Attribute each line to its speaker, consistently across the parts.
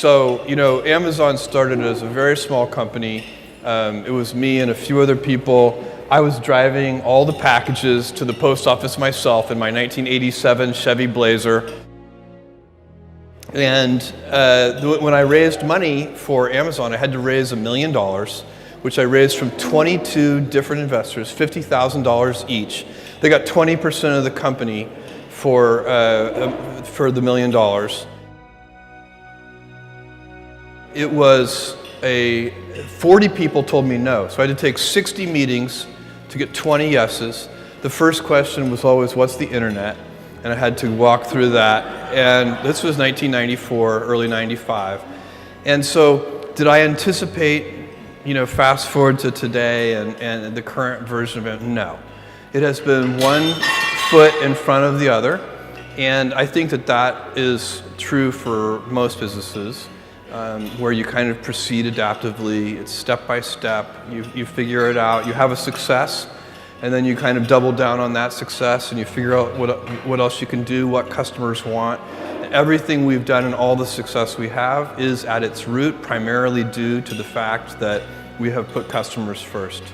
Speaker 1: So, Amazon started as a very small company. It was me and a few other people. I was driving all the packages to the post office myself in my 1987 Chevy Blazer. And when I raised money for Amazon, I had to raise $1 million, which I raised from 22 different investors, $50,000 each. They got 20% of the company for the $1 million. It was 40 people told me no, so I had to take 60 meetings to get 20 yeses. The first question was always, what's the internet? And I had to walk through that. And this was 1994, early 95. And so did I anticipate, fast forward to today and the current version of it? No. It has been one foot in front of the other. And I think that is true for most businesses, where you kind of proceed adaptively. It's step by step. You figure it out. You have a success. And then you kind of double down on that success and you figure out what else you can do, what customers want. Everything we've done and all the success we have is at its root primarily due to the fact that we have put customers first.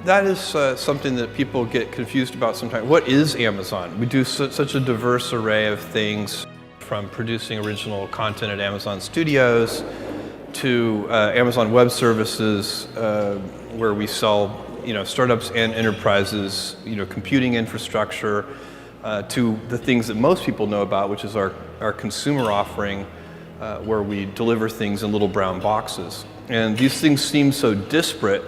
Speaker 1: That is something that people get confused about sometimes. What is Amazon? We do such a diverse array of things, from producing original content at Amazon Studios to Amazon Web Services, where we sell startups and enterprises, computing infrastructure, to the things that most people know about, which is our consumer offering, where we deliver things in little brown boxes. And these things seem so disparate.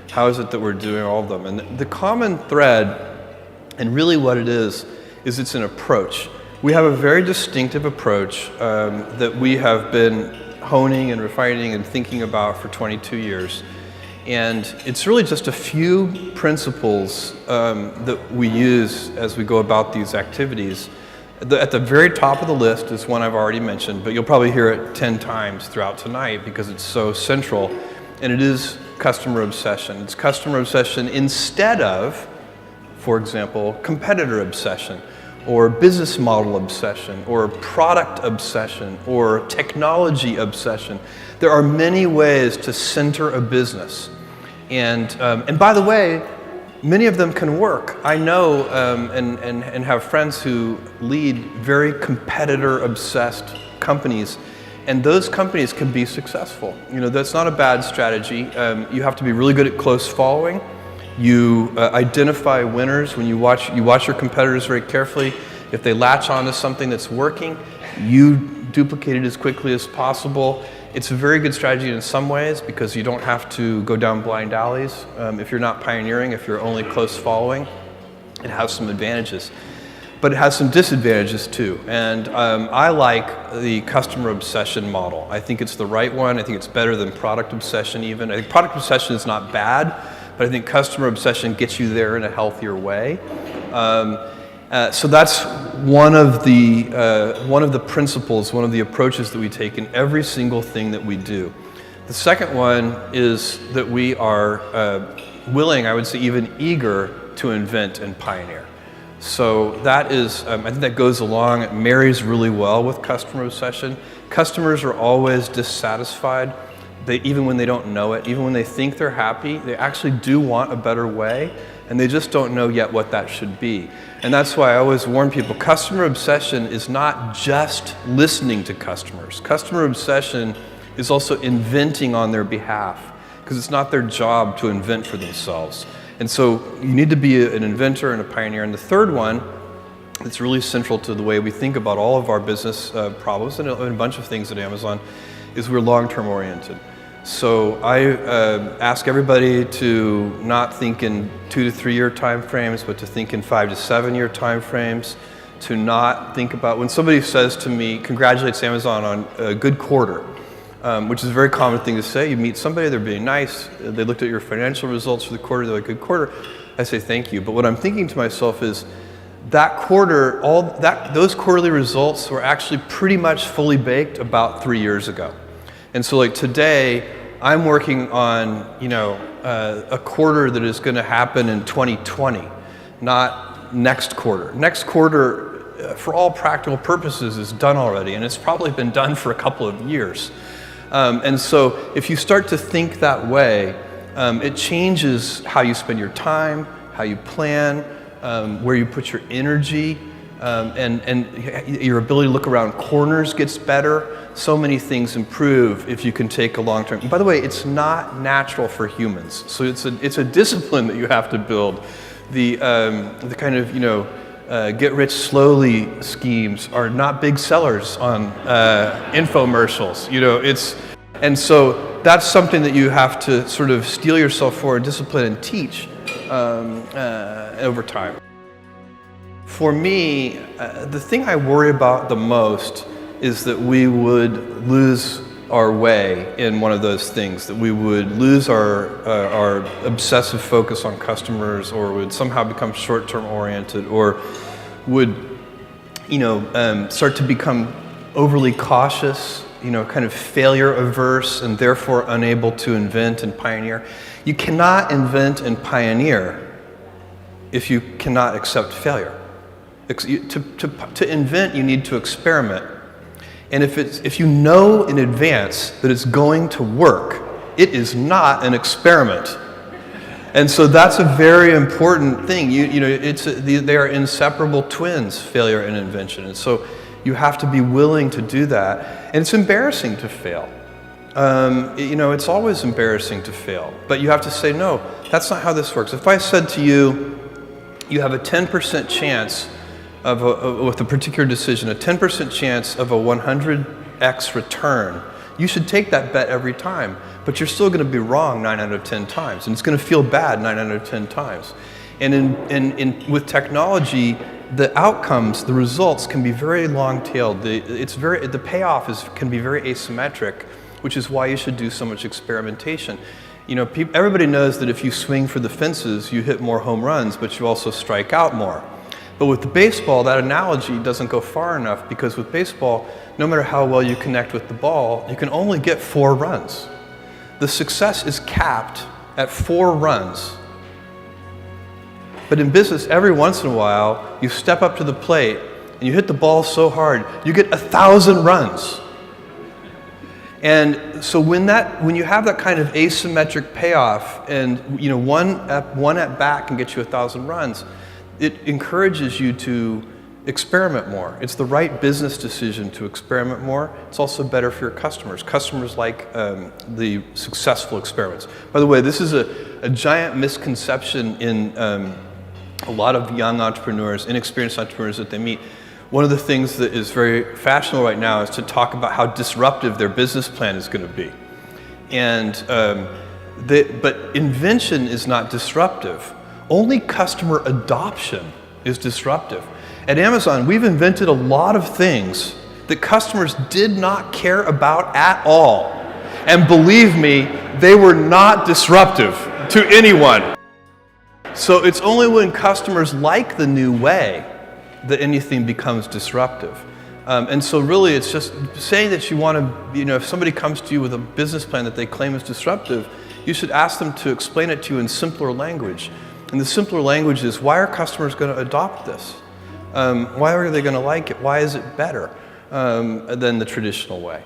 Speaker 1: How is it that we're doing all of them? And the common thread, and really what it is it's an approach. We have a very distinctive approach that we have been honing and refining and thinking about for 22 years. And it's really just a few principles that we use as we go about these activities. At the very top of the list is one I've already mentioned, but you'll probably hear it 10 times throughout tonight because it's so central, and it is customer obsession. It's customer obsession instead of, for example, competitor obsession, or business model obsession, or product obsession, or technology obsession. There are many ways to center a business. And by the way, many of them can work. I know and have friends who lead very competitor-obsessed companies, and those companies can be successful. That's not a bad strategy. You have to be really good at close following. You identify winners when you watch your competitors very carefully. If they latch onto something that's working, you duplicate it as quickly as possible. It's a very good strategy in some ways because you don't have to go down blind alleys. If you're not pioneering, if you're only close following, it has some advantages. But it has some disadvantages too. And I like the customer obsession model. I think it's the right one. I think it's better than product obsession even. I think product obsession is not bad, but I think customer obsession gets you there in a healthier way. So that's one of the principles, one of the approaches that we take in every single thing that we do. The second one is that we are willing, I would say even eager, to invent and pioneer. So that is, I think that goes along, it marries really well with customer obsession. Customers are always dissatisfied. Even when they don't know it, even when they think they're happy, they actually do want a better way, and they just don't know yet what that should be. And that's why I always warn people, customer obsession is not just listening to customers. Customer obsession is also inventing on their behalf, because it's not their job to invent for themselves. And so you need to be an inventor and a pioneer. And the third one, that's really central to the way we think about all of our business problems and a bunch of things at Amazon, is we're long-term oriented. So I ask everybody to not think in 2 to 3 year time frames, but to think in 5 to 7 year time frames. To not think about, when somebody says to me, congratulates Amazon on a good quarter, which is a very common thing to say. You meet somebody, they're being nice, they looked at your financial results for the quarter, they're like, good quarter. I say thank you. But what I'm thinking to myself is, that quarter, those quarterly results were actually pretty much fully baked about 3 years ago. And so like today, I'm working on a quarter that is going to happen in 2020, not next quarter. Next quarter for all practical purposes, is done already, and it's probably been done for a couple of years. And so if you start to think that way, it changes how you spend your time, how you plan, where you put your energy, and your ability to look around corners gets better. So many things improve if you can take a long term. By the way, it's not natural for humans, so it's a discipline that you have to build. The kind of get rich slowly schemes are not big sellers on infomercials. And so that's something that you have to sort of steel yourself for and discipline and teach over time. For me, the thing I worry about the most is that we would lose our way in one of those things, that we would lose our obsessive focus on customers, or would somehow become short-term oriented, or would start to become overly cautious, kind of failure averse, and therefore unable to invent and pioneer. You cannot invent and pioneer if you cannot accept failure. To invent, you need to experiment. And if you know in advance that it's going to work, it is not an experiment. And so that's a very important thing. They are inseparable twins, failure and invention. And so you have to be willing to do that. And it's embarrassing to fail. It's always embarrassing to fail. But you have to say, no, that's not how this works. If I said to you, you have a 10% chance with a particular decision, a 10% chance of a 100x return, you should take that bet every time. But you're still going to be wrong 9 out of 10 times, and it's going to feel bad 9 out of 10 times. And with technology, the outcomes, the results can be very long-tailed. The payoff can be very asymmetric, which is why you should do so much experimentation. Everybody knows that if you swing for the fences, you hit more home runs, but you also strike out more. But with the baseball, that analogy doesn't go far enough, because with baseball, no matter how well you connect with the ball, you can only get 4 runs. The success is capped at 4 runs. But in business, every once in a while, you step up to the plate and you hit the ball so hard, you get 1,000 runs. And so when you have that kind of asymmetric payoff, and one at bat can get you 1,000 runs, it encourages you to experiment more. It's the right business decision to experiment more. It's also better for your customers. Customers like the successful experiments. By the way, this is a giant misconception in a lot of young entrepreneurs, inexperienced entrepreneurs that they meet. One of the things that is very fashionable right now is to talk about how disruptive their business plan is going to be. But invention is not disruptive. Only customer adoption is disruptive. At Amazon, we've invented a lot of things that customers did not care about at all. And believe me, they were not disruptive to anyone. So it's only when customers like the new way that anything becomes disruptive. And so really it's just saying that you want to, if somebody comes to you with a business plan that they claim is disruptive, you should ask them to explain it to you in simpler language. And the simpler language is, why are customers going to adopt this? Why are they going to like it? Why is it better than the traditional way?